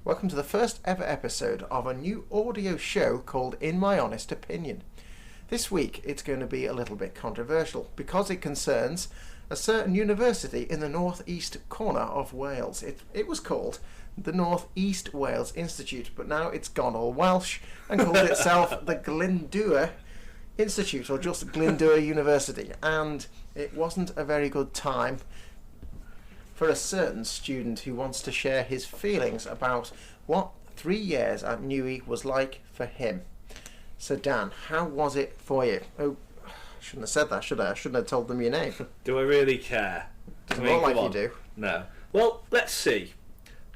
Welcome to the first ever episode of a new audio show called In My Honest Opinion. This week it's going to be a little bit controversial because it concerns a certain university in the northeast corner of Wales. It was called the North East Wales Institute, but now it's gone all Welsh and called itself the Glyndwr Institute, or just Glyndwr University, and it wasn't a very good time for a certain student who wants to share his feelings about what 3 years at NEWI was like for him. So Dan, how was it for you? Oh, I shouldn't have said that, should I? I shouldn't have told them your name. Do I really care? Doesn't look like you do. No. Well, let's see.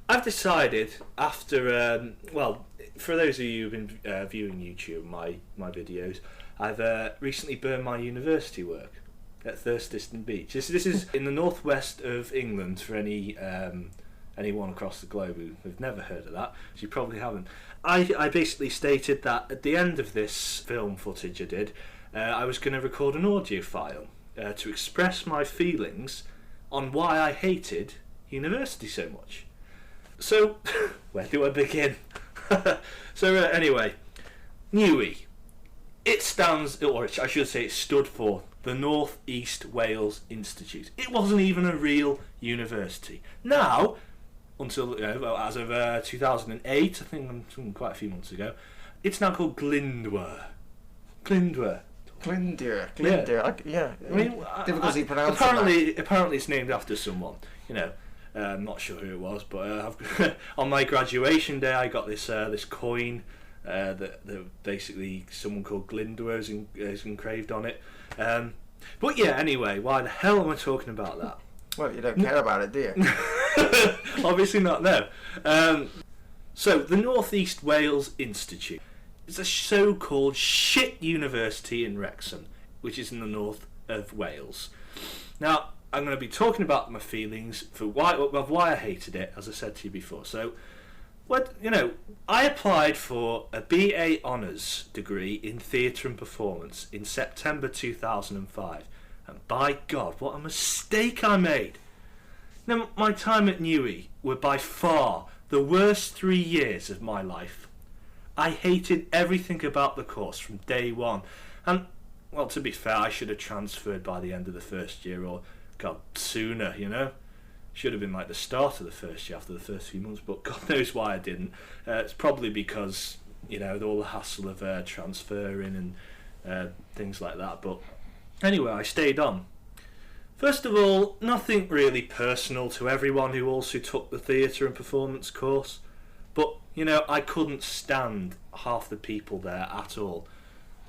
I've decided after, for those of you who've been viewing YouTube, my videos, I've recently burned my university work at Thurston Beach. This is in the northwest of England, for anyone across the globe who've never heard of that, so you probably haven't. I basically stated that at the end of this film footage I did, I was going to record an audio file to express my feelings on why I hated university so much. So, where do I begin? Anyway, NEWI. It stands, or I should say it stood for the North East Wales Institute. It wasn't even a real university. Now, until as of 2008, I think quite a few months ago, it's now called Glyndwr. Glyndwr. Yeah. I mean, difficulty pronouncing apparently it's named after someone. I'm not sure who it was, but on my graduation day, I got this coin. That basically someone called Glyndwr is engraved on it. But yeah, anyway, why the hell am I talking about that? Well, you don't care about it, do you? Obviously not, no. So, the North East Wales Institute is a so-called shit university in Wrexham, which is in the north of Wales. Now, I'm going to be talking about my feelings for why I hated it, as I said to you before. So, I applied for a BA Honours degree in Theatre and Performance in September 2005, and by God, what a mistake I made! Now, my time at NEWI were by far the worst 3 years of my life. I hated everything about the course from day one, and, well, to be fair, I should have transferred by the end of the first year, or, God, sooner, Should have been like the start of the first year after the first few months, but God knows why I didn't. It's probably because, all the hassle of transferring and things like that. But anyway, I stayed on. First of all, nothing really personal to everyone who also took the theatre and performance course. But, I couldn't stand half the people there at all.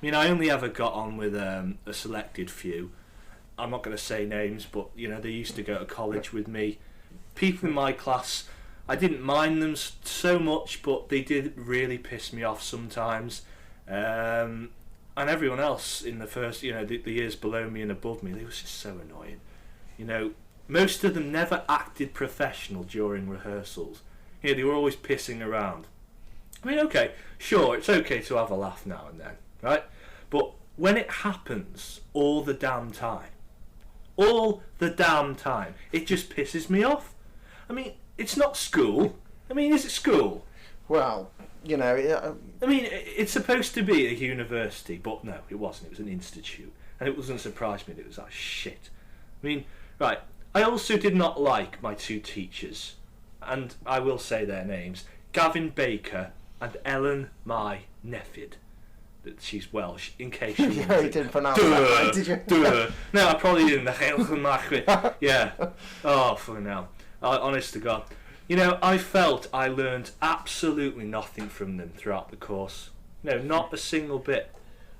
I only ever got on with a selected few. I'm not going to say names, but they used to go to college with me. People in my class, I didn't mind them so much, but they did really piss me off sometimes. And everyone else in the first, the years below me and above me, they were just so annoying. Most of them never acted professional during rehearsals. They were always pissing around. I mean, okay, sure, it's okay to have a laugh now and then, right? But when it happens all the damn time, it just pisses me off. I mean, it's not school. I mean, is it school? Well, I mean, it's supposed to be a university, but no, it wasn't. It was an institute. And it doesn't surprise me that it was that shit. I mean, right, I also did not like my two teachers, and I will say their names, Gavin Baker and Ellen Mai Neffid. That she's Welsh, in case you you didn't pronounce that right, did you? No, I probably didn't. Yeah. Oh, fucking hell. Honest to God. I felt I learned absolutely nothing from them throughout the course. No, not a single bit.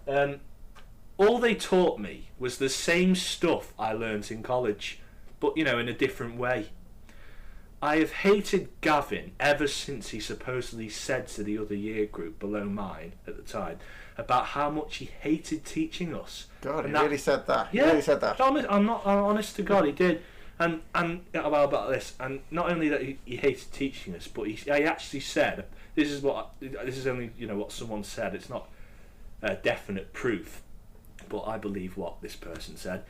All they taught me was the same stuff I learnt in college, but, in a different way. I have hated Gavin ever since he supposedly said to the other year group below mine at the time about how much he hated teaching us. God, he really said that. Yeah, he really said that. I'm honest to God, he did. And about this, and not only that he hated teaching us, but he actually said, this is only what someone said. It's not definite proof, but I believe what this person said.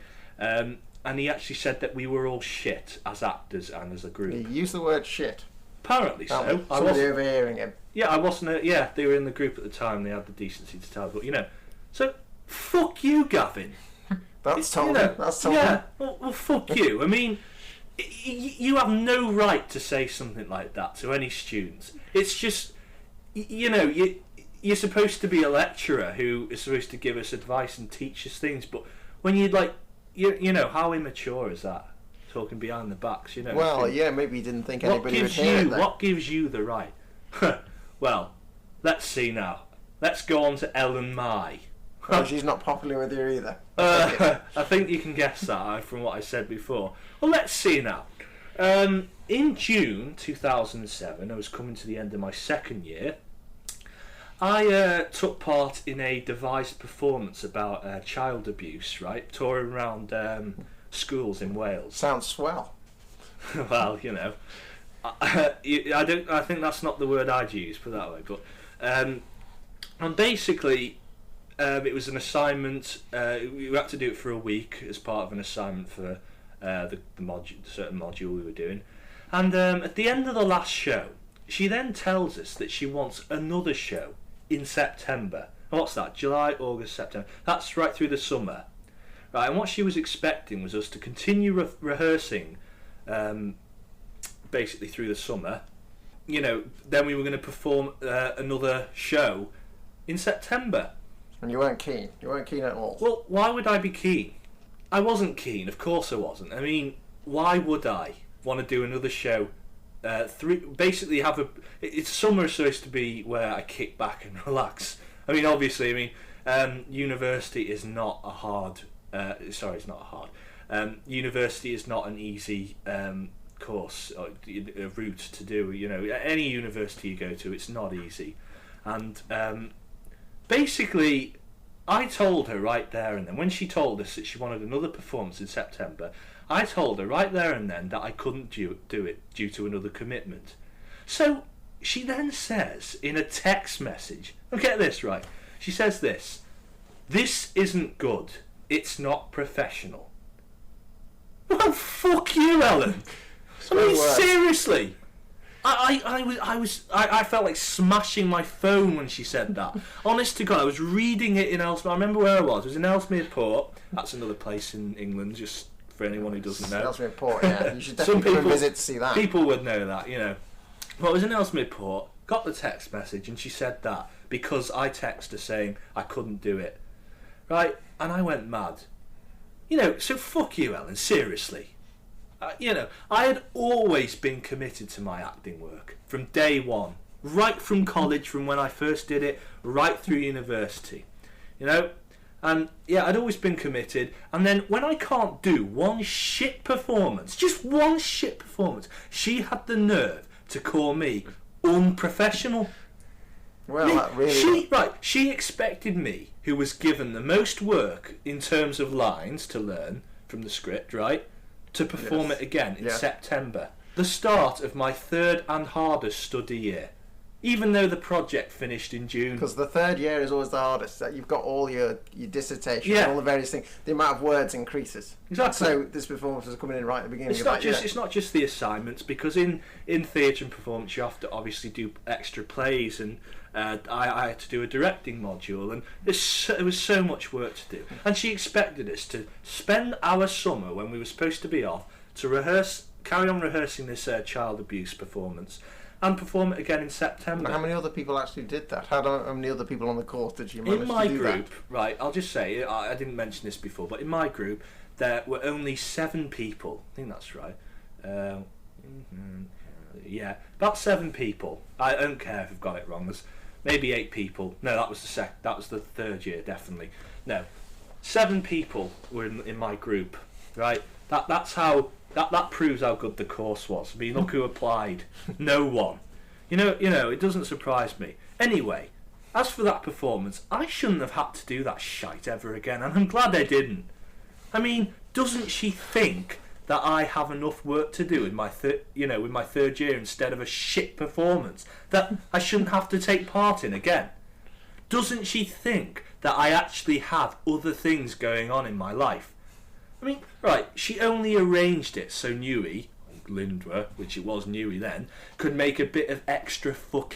And he actually said that we were all shit as actors and as a group. He used the word shit. Apparently so. Somebody overhearing him. Yeah, I wasn't. Yeah, they were in the group at the time. They had the decency to tell. But so fuck you, Gavin. That's told him. That's told him. Yeah. Well, fuck you. I mean, you have no right to say something like that to any students. It's just, you're supposed to be a lecturer who is supposed to give us advice and teach us things. But when how immature is that? Talking behind the backs, Well, maybe you didn't think anybody would hear it. What gives you the right? Well, let's see now. Let's go on to Ellen Mai. Oh, she's not popular with you either. I think you can guess that from what I said before. Well, let's see now. In June 2007, I was coming to the end of my second year. I took part in a devised performance about child abuse, right? Touring around schools in Wales. Sounds swell. Well, I think that's not the word I'd use, put it that way. But and basically, it was an assignment. We had to do it for a week as part of an assignment for the certain module we were doing. And at the end of the last show, she then tells us that she wants another show in September. What's that? July, August, September. That's right through the summer. Right, and what she was expecting was us to continue rehearsing basically through the summer. Then we were going to perform another show in September. And you weren't keen. You weren't keen at all. Well, why would I be keen? I wasn't keen. Of course I wasn't. I mean, why would I want to do another show? Basically it's summer is supposed to be where I kick back and relax. I mean, obviously, university is not a hard. It's not a hard. University is not an easy course or a route to do. Any university you go to, it's not easy. And basically, I told her right there and then, when she told us that she wanted another performance in September, I told her right there and then that I couldn't do it due to another commitment. So she then says in a text message, get this right, she says this isn't good. It's not professional. Well, fuck you, Ellen. I mean, seriously. I felt like smashing my phone when she said that. Honest to God, I was reading it in Ellesmere. I remember where I was. It was in Ellesmere Port. That's another place in England, just for anyone who doesn't know. Ellesmere Port, yeah. You should definitely come visit to see that. People would know that, Well, I was in Ellesmere Port, got the text message, and she said that because I texted her saying I couldn't do it. Right? And I went mad. So fuck you, Ellen, seriously. I had always been committed to my acting work from day one, right from college, from when I first did it, right through university, and I'd always been committed. And then when I can't do one shit performance, just one shit performance, she had the nerve to call me unprofessional. Well, that really... She expected me, who was given the most work in terms of lines to learn from the script, right, to perform it again in September, the start of my third and hardest study year, even though the project finished in June. Because the third year is always the hardest. You've got all your dissertation, all the various things. The amount of words increases. Exactly. So this performance is coming in right at the beginning. It's not just the assignments, because in theatre and performance you have to obviously do extra plays, and I had to do a directing module, and it was so much work to do. And she expected us to spend our summer, when we were supposed to be off, to carry on rehearsing this child abuse performance, and perform it again in September. How many other people actually did that? How many other people on the course did you manage to do that? In my group, right, I'll just say, I didn't mention this before, but in my group, there were only 7 people. I think that's right. About 7 people. I don't care if I've got it wrong. There's maybe 8 people. No, that was the third year, definitely. No, 7 people were in my group, right? That proves how good the course was. I mean, look who applied. No one. It doesn't surprise me. Anyway, as for that performance, I shouldn't have had to do that shite ever again, and I'm glad I didn't. I mean, doesn't she think that I have enough work to do in my third year instead of a shit performance that I shouldn't have to take part in again? Doesn't she think that I actually have other things going on in my life? I mean, right, she only arranged it so NEWI, Glyndwr, which it was NEWI then, could make a bit of extra fucking